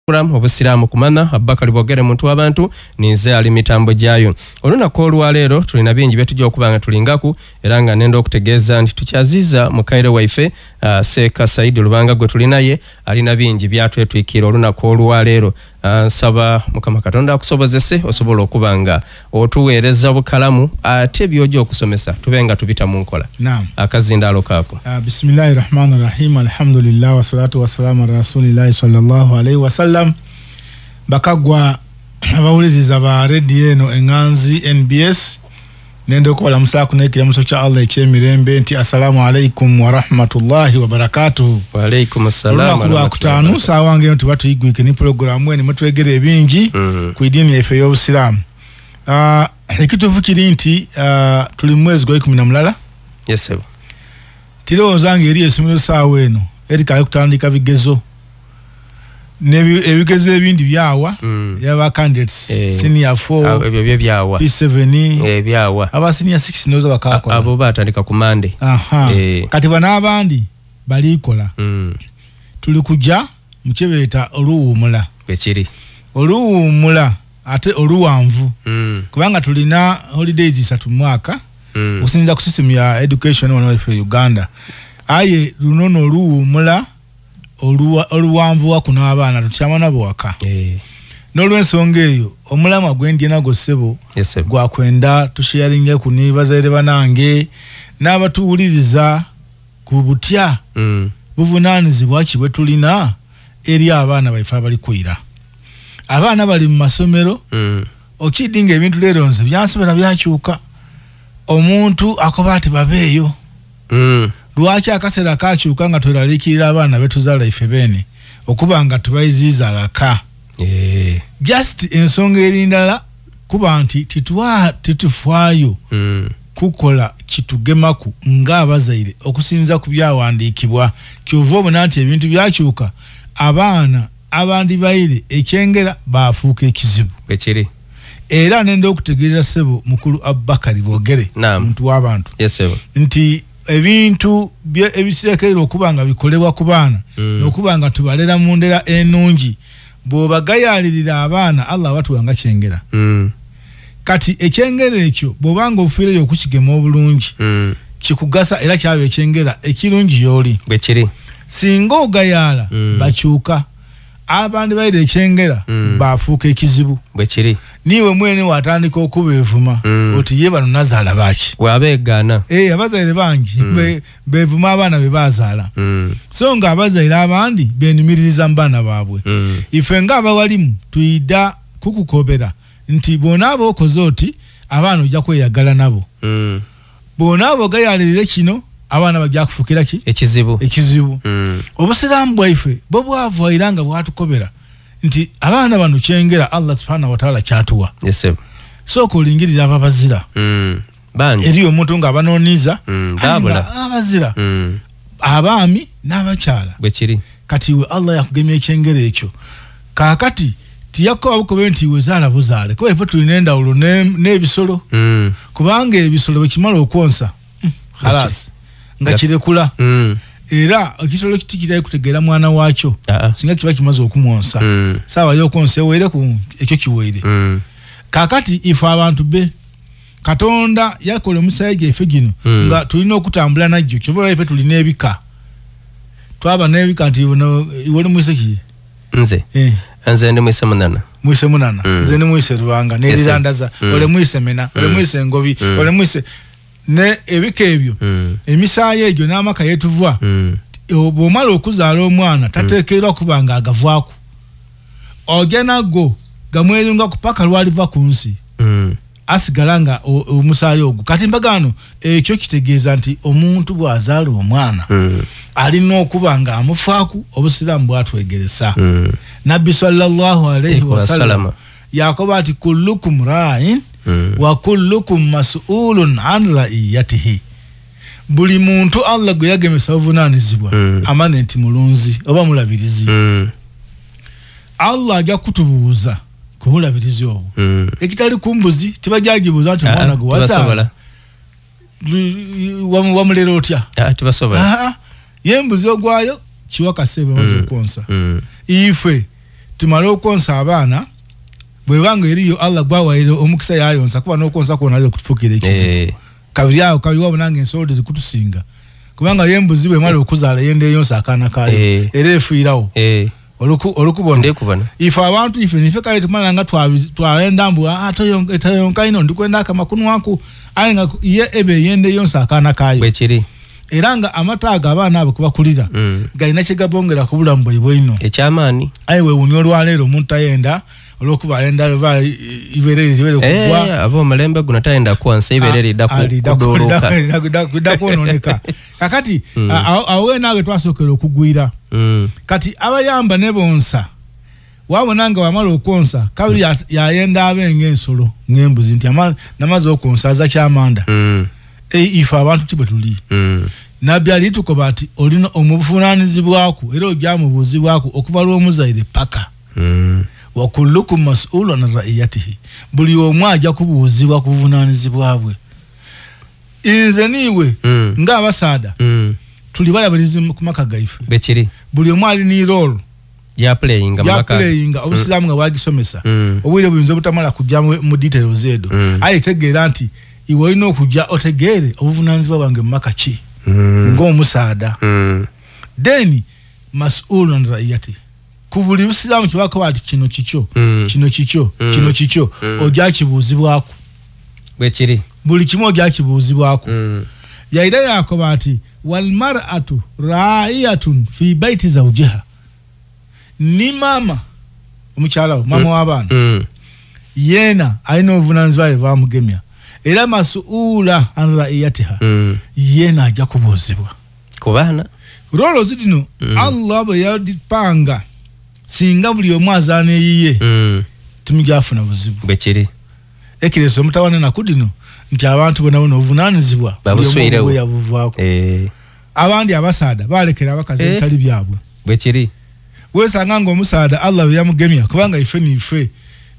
obusiraamu kumana Abubakar Bwogere muntu w'abantu ninze ali mitambo gyayo olunaku olwaleero tulina bingi byetujja okubanga tulingaku era nga nenda okutegeeza nti tukyaziza mukaire waife Seeka Said Lubanga gwe tulinaye alina bingi byatwetwikira olunaku olwaleero nsaba Mukama Katonda akusobozese osobola okubanga otuweereza bukalamu ate byojja okusomesa tubenga tubita mu nkola. Naam. Akazindaalo kaako. Bismillahirrahmanirrahim. Alhamdulillah wassalatu wassalamu ala rasulillahi sallallahu alayhi wasallam. Bakagwa abawuliriza ba radio eno enganzi NBS nendo ko balamusaku nekira muso cha Allah ekyemirembe nti assalamu alaykum wa rahmatullahi wa barakatuh. Wa alaykum assalam wa rahmatullahi. Sawange nti batuyigwike ni programu eni mutwegere ebingi ku idini efe y'Obusiraamu. Ekitufu kiri nti tuli mwezi gwa 10. Yes sir. Tiro zange eri esomero sawa eno eri kale kutandika bigezo ebigezo ebindi byawa yaba candidates senior 4 ebyo byawa P7 byawa aba senior 6 noza bakakola abo batandika ku Monday. Kati bana abandi balikola tuli kujja mukyebeeta oluwumula bekiri oluwumula ate oluwanvu kubanga tulina holidays 3 mwaka usinza ku system ya education wano for Uganda aye lunono oluwumula oluwanvu wakuna abana tukyamana bwaka n'olwensonga eyo omulama gwendye nago ssebo gwa kwenda tusharinge kuni bazaire banange n'abatuwuliriza ku butya buvunaanizibwa ki bwe tulina eri abaana baife abali kwira abaana bali mu masomero okidinga ebintu leero nze byansobera byakyuka omuntu akoba ati babeeyo lwaki akaseera kakyuka nga tweralikirira abaana betuzaala ife bene okuba nga tubayiziiza alaka just ensonga erindala kuba nti titufaayo kukola kitugemaku ng'abazaire okusinza ku byawandiikibwa kyova obona nti ebintu byakyuka abaana abandi baire ekyengera baafuuka ekizibu ekiri era nenda okutegeeza ssebo mukulu Abubakar Bwogere muntu w'abantu nti ebintu ebiteekeddwa okuba nga bikolebwa ku baana n'okuba nga tubalera mu ndera ennungi bw'obagayaalirira abaana Allah batuwanga kyengera kati ekyengera ekyo bw'obanga ofiireyo okukigema obulungi kikugasa era kyaba ekyengera ekirungi y'oli bwe kiri singa ogayaala bakyuka abandi baire ekyengera baafuuka ekizibu bwe kiri niwe mwene watandika okubeevuma oti ye bano nazaala baki wabeegana abazaire bangi beevuma abaana be bazaala so nga abazaire abandi beenumiririza mu baana baabwe ife ng'abawalimu tuyida kukukobera nti bona abo okoze oti abaana ojja kweyagala nabo bona abo gayalirire kino abaana bajja kufukira ki ekizibu obusiraamu bwaife bwo bwavu era nga bwatukobera nti abaana bano kyengera Allah subhanahu wa ta'ala kyatuwa so kulingirira ababazira bangi eriyo omuntu nga abanoniza abazira abaami n'abakyala bwe kiri kati we Allah yakugemya ekyengera ekyo kakati tiyako abukobe nti wezaala buzaale kuba ife tulina endawulo n'ebisolo kubanga ebisolo bwe kimala okwonsa halas nga kirekula era ekisolo kitikira kutegeera mwana waakyo singa kiba kimaze okumwonsa saawa y'okwonsa eweere ku ekyo kiweere kakati ife abantu be Katonda yakola omusaayi gwaffe gino nga tulina okutambula najjo kyova ife tulina ebika twaba n'ebika nti iwe mwise ki nze ndi mwise munana nze ndi mwise Rubanga n'erirandaza ole mwise Mena ole mwise Ngobi ole mwise ne ebika ebyo emisaayi egyo n'amaka yetuva bw'omala okuzaala omwana tateekerwa kuba nga agavaaku ogya naggo gamweyunga ku paka lwaliva ku nsi asigala nga omusaayi ogwo kati mbagano ekyo kitegeeza nti omuntu bw'azaala omwana alina okuba nga amufaaku obusiraamu bwatwegeresa nabbi sallallahu alayhi wasallam yakoba ati kullukum ra'in wa kullukum mas'ulun an ra'iyatihi buli muntu Allah gwe yagemesa obuvunaanizibwa amane nti mulunzi oba mulabirizi Allah ajja kutubuuza ku bulabirizi obwo ekitali kumbuzi tibajagibuuza nti mwana gwe wazaala wamulera otya tibasobola yembuzi ogwayo kiwakase bamaze okwonsa ife tumale okonsa abaana bwe banga eriyo Allah gwawaire omukisa yayonsa kuba n'okonsa kwona ali okutufukira ekizibu kabiri awo kabiwa bonange ensolo zikutusinga kubanga yembuzi bwe mali okuzaala yende yonsa akaana kayo era efiirawo olukubona ndekubana ifa abantu ife nife kale tumala nga twalenda mbu atayonka ino ndikwenda akamakunu wako ayenga ye ebe yende yonsa akaana kayo bwekiri era nga amataga abaana abo kubakulira galina kigabongera ku bulamu bwe ino ekyamaani ayiwe wuni olwaleero omuntu ayenda olwokuba ayenda va iberere kugwa abo mulembe guno tayenda kwansa iberere idakudoluka kudakononeka kakati awe nawe twasokera okugwira kati abayamba ne bonsa wabonanga wamala okonsa kabiri yayenda abenge ensolo ngembuzi nti namaze okonsa aza kyamanda ifa abantu tibwe tuli nabyali tukoba ati olina omubufunanizibwako era ojamubuzibwako okuva lw'omuzaire paka wa kullukum mas'ulun an ra'iyatihi buli omwe ajja kubuuzibwa kuvunanizibwabwe inze niwe nga abasaada tuli balabirizi ku maka gaife bekiri buli omwe ali ni role ya playing obusiramu nga bwagisomesa obwire buyinza obutamala kujja mu details edo aye tegeera nti iwe olina okujja otegeere obuvunanizibwa bwange mu maka ki ng'omusaada then mas'ulun an ra'iyatihi kubuli busiramu kibako bati kino kicho ojja kibuuzibwako bwekiri buli kimu ojja kibuuzibwako yaida yako bati wal mar'atu ra'iyatun fi baiti zawjiha ni mama omukyalawo mama w'abaana yena alina obuvunanyizibwa bamugemya era mas'ula an ra'iyatiha yena ajja kubuuzibwa ku baana rolo zitino Allah bwe yadipanga singa buli omu azaana eyiye tumijafuna buzibu bwekiri ekireso omutawana nakudino nti abantu bona bona obuvunanyizibwa babusweirewo yabuvaako abandi abasaada balekera abakazi ebitali byabwe bwekiri wesanga ng'omusaada Allah bwe yamugemya kubanga ife nife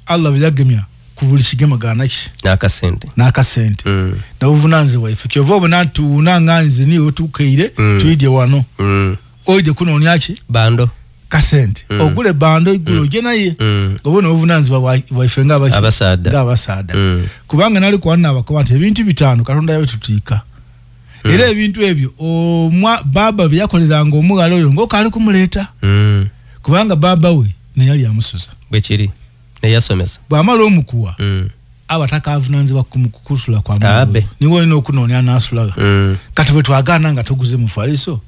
Allah bwe yagemya ku buli kigemagana ki n'akasente n'obuvunanyizibwa ife kyova obona tuwunanganyize niwe tukeire tuyidye wano oide kunoonya ki bando kasente ogule bando igulo je naye obona obuvunanyizibwa bwaife nga abasaada kubanga nali kwanna abakwante ebintu bitano Katonda yabitutika era ebintu ebyo baba byakoleranga omugalo oyo ng'okali kumuleeta kubanga baba we ne yali amusuza bwekiri ne yasomesa bwamala omukuwa abataka avunanyizibwa kukusula kwa mwabe niwe olina okunoonya n'asulaga kati bwe twagaana nga toguze mufaliso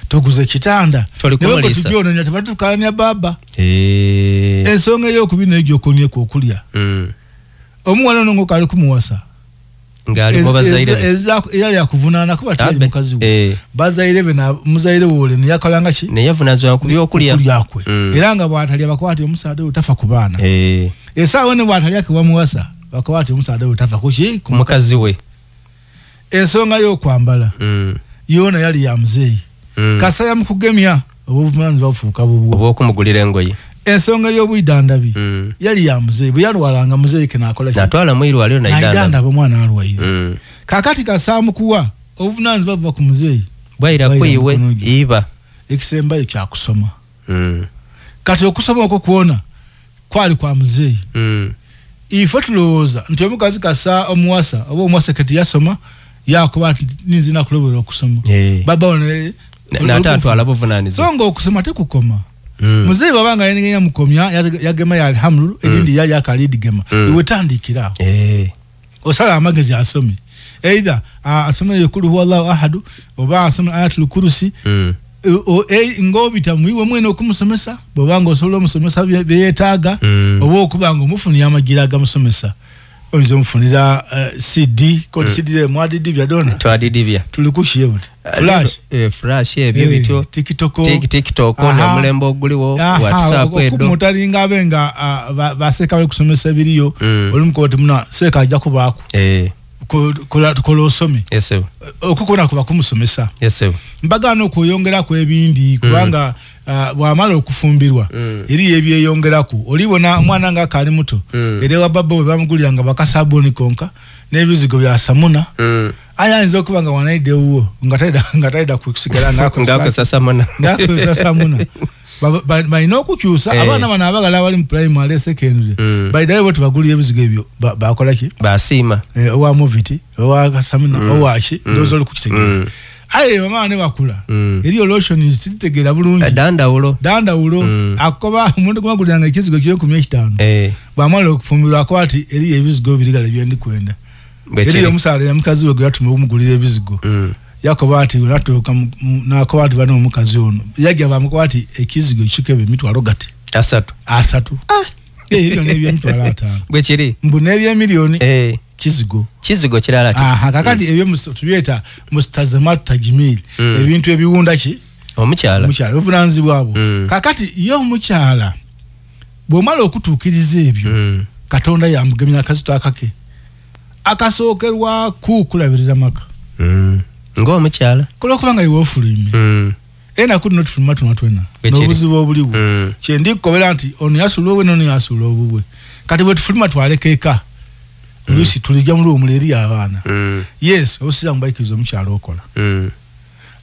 toguze kitanda niwe tujononya tebatukalanya baba ensonga ey'okubina egyokonye kwokulya omuwala ono ng'okali kumuwasa ngali bazaire era yakuvunaana kuba tali mukazi we bazaire be na muzaire wole ne yakalanga ki ne yavunazwa kubyokulya kwe era nga bwatali abakwati omusaade utafa ku baana esaawa ne bwatali akiwamuwasa bakwati omusaade utafa ku ki ku mukazi we ensonga y'okwambala yona yali ya muzeeyi kasaya mukugemya obuvunanyizibwa bufuuka bubwo obwokumugulira engoye ensonga y'obwidandabi yali ya muzeeyi bwe yalwalanga muzeeyi ke naakola ki natwala mwirwaliro naidandaba omwana alwaire kakati kasaamukuwa obuvunanyizibwa buva ku muzeeyi bwaira kuiwe iba ekisembayo kyakusoma kati okusoma okwo kwona kwali kwa muzeeyi ife tulowooza nti omukazi kasa omuwasa oba omuwasa kati yasoma yakuba nizina kulobera okusoma baba natatwala buvunanyizibwa so ng'okusoma tekukoma muzeeyi bwabanga yenegenya mukomya yagema ya alhamdu erindi yali akalidigema iwe tandikira osala amagezi asome either asome yekulu huwallahu ahadu oba asome ayatul kursi ng'obita muiwe mwene okumusomesa bwobanga osobola omusomesa byeyetaaga oba okubanga omufuni amagira agamusomesa oyinza omufunira CD kodi CD mwadidi byadona twadidibya tulikushye buti flash ebyo bityo TikTok ne mulembo oguliwo WhatsApp edo kumutalinga abenga baseka bali kusomesa biriyo olimukote muna seka ajja kubaako kola osome okukona kuba kumusomesa mbagano okuyongera ku ebindi kubanga bwamala okufumbirwa eri ebyeyongerako olibona mwana nga akali muto era wa baba we bamuguliranga bakasabuni konka n'ebizigo bya samuna ayinza okuba nga wanaide uwo nga taida kusigala ngako sasamuna balina okukyusa abaana bano abagala abali mu primary secondary bayidayo boti bagulira ebizigo ebyo bakola ki basiima owa moviti owa kasamina owashi ndozo oli kukitegera aye mama ne bakula eriyo lotion zitegera bulungi dandawulo akoba umuntu kumaguliranga ekizigo kiri ku 5 bamala okufumbirwa akwati eriyo ebizigo birigala byendi kwenda eriyo omusale ya mukazi we gwatuma umugulira ebizigo yakobati ulatuka nakobati bano omukazi ono yajja bamukwati ekizigo kikebe mitwalo gati asatu ebyo nebyo mitwalo 5 bwe kiri mbune ebyo milioni kizigo kirala kakati ebyo tubyeta mustazamat tajmil ebintu ebiwunda ki omukyala obuvunaanzi bwabo kakati yo omukyala bwomala okutuukiriza ebyo katonda yamugemya akazito akake akasookerwa kulabirira maka ng'omukyala kulokubanga iwe ofulime ena kuli not fulima tunatwena n'obuzibu obuliwo kyendi kukobera nti ono yasula obwe n'ono yasula obubwe kati bwe tufulima twalekeeka oluusi tulijja muli omuleri abaana yes obusira mubaikiriza omukyala okola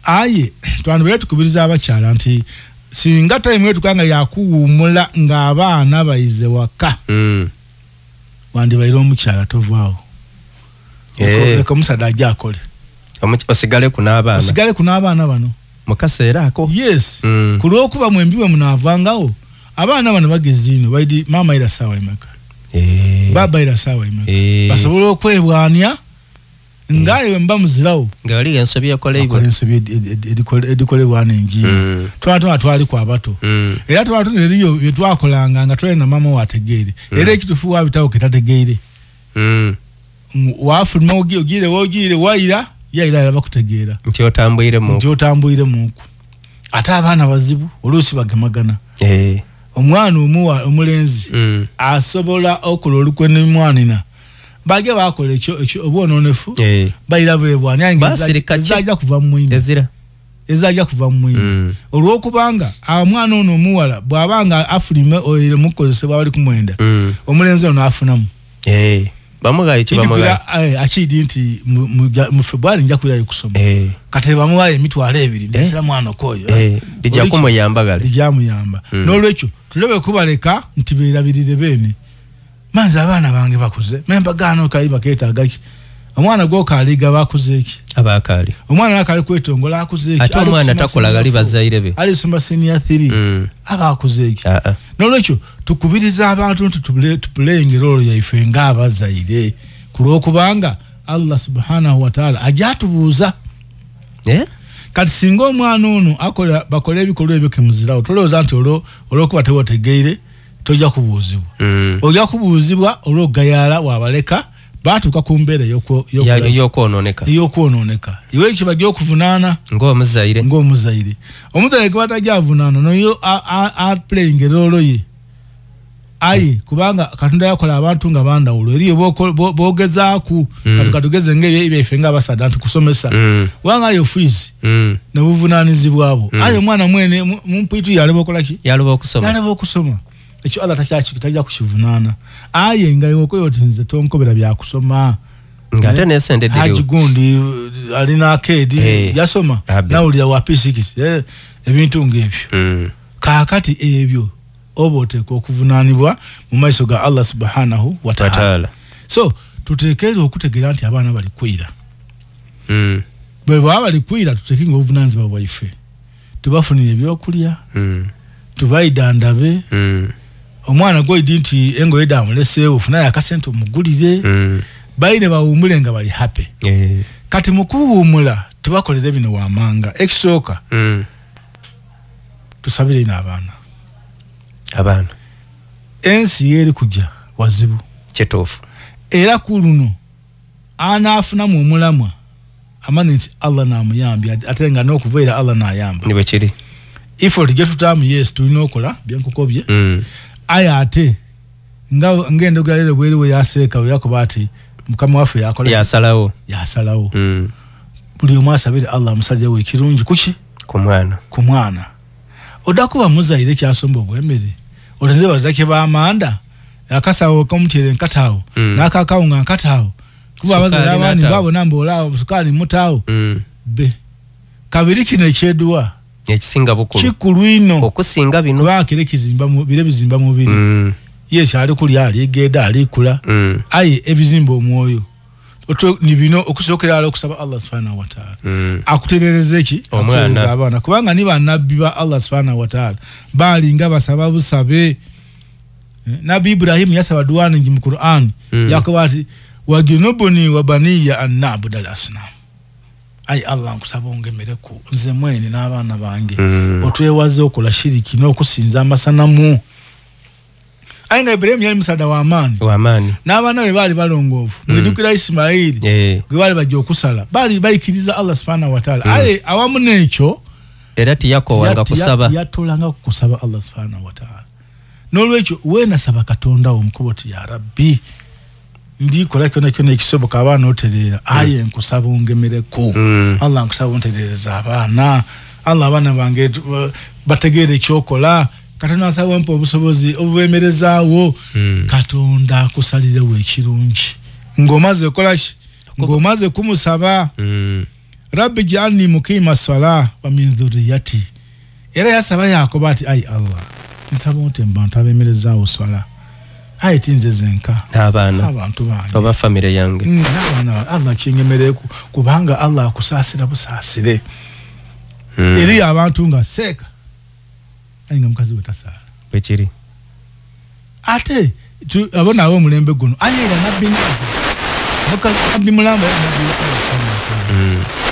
aye twandibere tukubiriza abakyala nti singa time yetu kanga yakuwumula ng'abaana bayize waka wandibaire omukyala tovaawo leka omusada ajja akole osigale kuna abaana bano mukaseera ako yes kulwokuba mwembiwe munavangawo abaana bano bagezino baidi mama ira sawa imaka baba ira sawa imaka basobola okwebwania ngaye mba muzirawo ngali ensobi yakoleibwa ensobi edikolebwa nengi twali kwa bato era twatu neriyo byetwakolanga nga twali na mama wategeere era ekitufu wabitawo kitategeere wafuluma ogire waira yaira bakutegeera nti otambuyire muku ate abaana bazibu oluusi bagemagana omwana omulenzi asobola okola olukwe n'omwanina bage bakola ekyo obwononefu bayira bwebwani ezajja kuva mu mwini olwokubanga omwana ono omuwala bw'abanga afulime oyire mukozesebwa bali kumwenda omulenzi ono afunamu bamugaye akidi nti mu February nja kulya kusoma kati bamugaye emitwalo 2 ndesha mwana koyo dijja kumuyambagale dijamuyamba nolwekyo tulebe kubaleka nti birabirire bene manza abana bange bakuze memba gano kaliba keta agaki omwana gwo kaliga bakuze ki abakali omwana akali kwetongola akuze ki ate omwana takolaga libazaire be ali soma senior 3 abakuze ki nolwekyo tukubiriza abantu tuplaying role ya ife ngabazaire kulokubanga Allah subhanahu wa ta'ala ajatubuza kati singo omwana ono akola bakola ebikolwa ebyo kemuzirawo toloza nti olwokuba tewotegeire tojja kubuuzibwa ojja kubuuzibwa olwogayala wabaleka batuka kumbere yokwononeka iwe kibajja okuvunaana ng'omuzaire omuzaire kwata javunana noyo a playing role ye ayi kubanga katonda yakola abantu nga bandawulo eriyo bogezaaku katugeze ngebe ibefenga abasada ntukusomesa wanga yo fees na buvunaanizibwabo ayi mwana mwene mumpitu yalebo okolaki yalebo okusoma ekyo Allah takyakikitaja kukivunaana aye nga yokoyo tinze tonkobera bya kusoma ngate nesende diriwo hajigundi alina akedi yasoma nawulira wa P6 ebintu ngebyo kakati ebyo obote ko kuvunaanibwa mu maiso ga Allah subhanahu wa ta'ala so tutekere okutegera nti abaana bali kwira bwe bali kwira tutekinga obuvunaanibwa bwaife tubafunire ebyokulya tubaidandabe omwana goidi nti engo yedamu lesewo funa yakasente omugulire baine bawumule nga bali happy kati mukuwumula tubakolere bino wamanga ekisooka tusabire ina abaana ensi yeri kujja wazibu kyetofu era kuluno anafuna mu mulamwa amani nti Allah namuyambi atenga n'okuveera Allah nayamba niwe kiri effort getutamu yes tulina okola byankukobye ayate ngendo galere bweriwe yaseeka yakoba ati mukama wafe yakola yasalawo buli omwasabire Allah musajja we kirungi kuki kumwana odakuba muzaire kyasomba obwemere otenze bazake ba amanda akasawo komutere nkatawo nakakawunga nkatawo kuba bazale abandi babo nambo olawo sukali mutawo be kabiri kino ekyedwa ekisinga bukulu kikulu ino okusinga bino bakire kizimba mu bire bizimba mu biri yes ali kuli ali geda ali kula aye ebizimba omwoyo oto ni bino okusokera ala okusaba Allah subhanahu wa ta'ala akuterereze ki omwana abana kubanga niba nabbi ba Allah subhanahu wa ta'ala bali nga basaba busabe Nabi Ibrahim yasaba duwana ngi mu Qur'an yakobati wajunubuni wa baniya an na'budu al-asnam ay Allah nkusaba ongemere ku nze mwene n'abana bange otwewaze okola shiriki n'okusinza amasanamu Ainga Ibrahim yali musada wa amani n'abana be bali balongoofu mwidukira Ismaili gwe bali bajja okusala bali bayikiriza Allah subhanahu wa ta'ala aye awamu n'ekyo era tiyakowanga kusaba yatolanga kusaba Allah subhanahu wa ta'ala n'olwekyo wena saba Katonda omukoboti ya Rabbi ndi kola kyona ekisoboka abaana oterera aye nkusaba ongemereko Allah nkusaba onterereza abaana Allah abana bange bategere kyokola Katonda asaba mpo obusobozi obubemerezaawo Katonda akusalirewo ekirungi ngomaze kolaki ngomaze kumusaba Rabbi jalni mukima sala wa min dhurriyati era yasaba Yakobo ati ay Allah nsaba otembantu abemerezaawo sala aye tinze zenka abana abantu bange oba family yange abana Allah kingemereku kubanga Allah akusasira busasire eri abantu nga seka ainga mukazi wetasala wekiri ate abona abo mulembe guno ayera nabbi mukazi abbi mulamba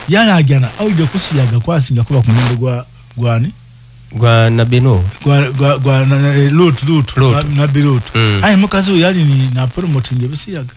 yana agana awuje kusiyaga kwasinga kuba kumende gwani gwa nabino gwa Lut nabbi Lut ayi mukazi yali ni na promoting ebisiyaga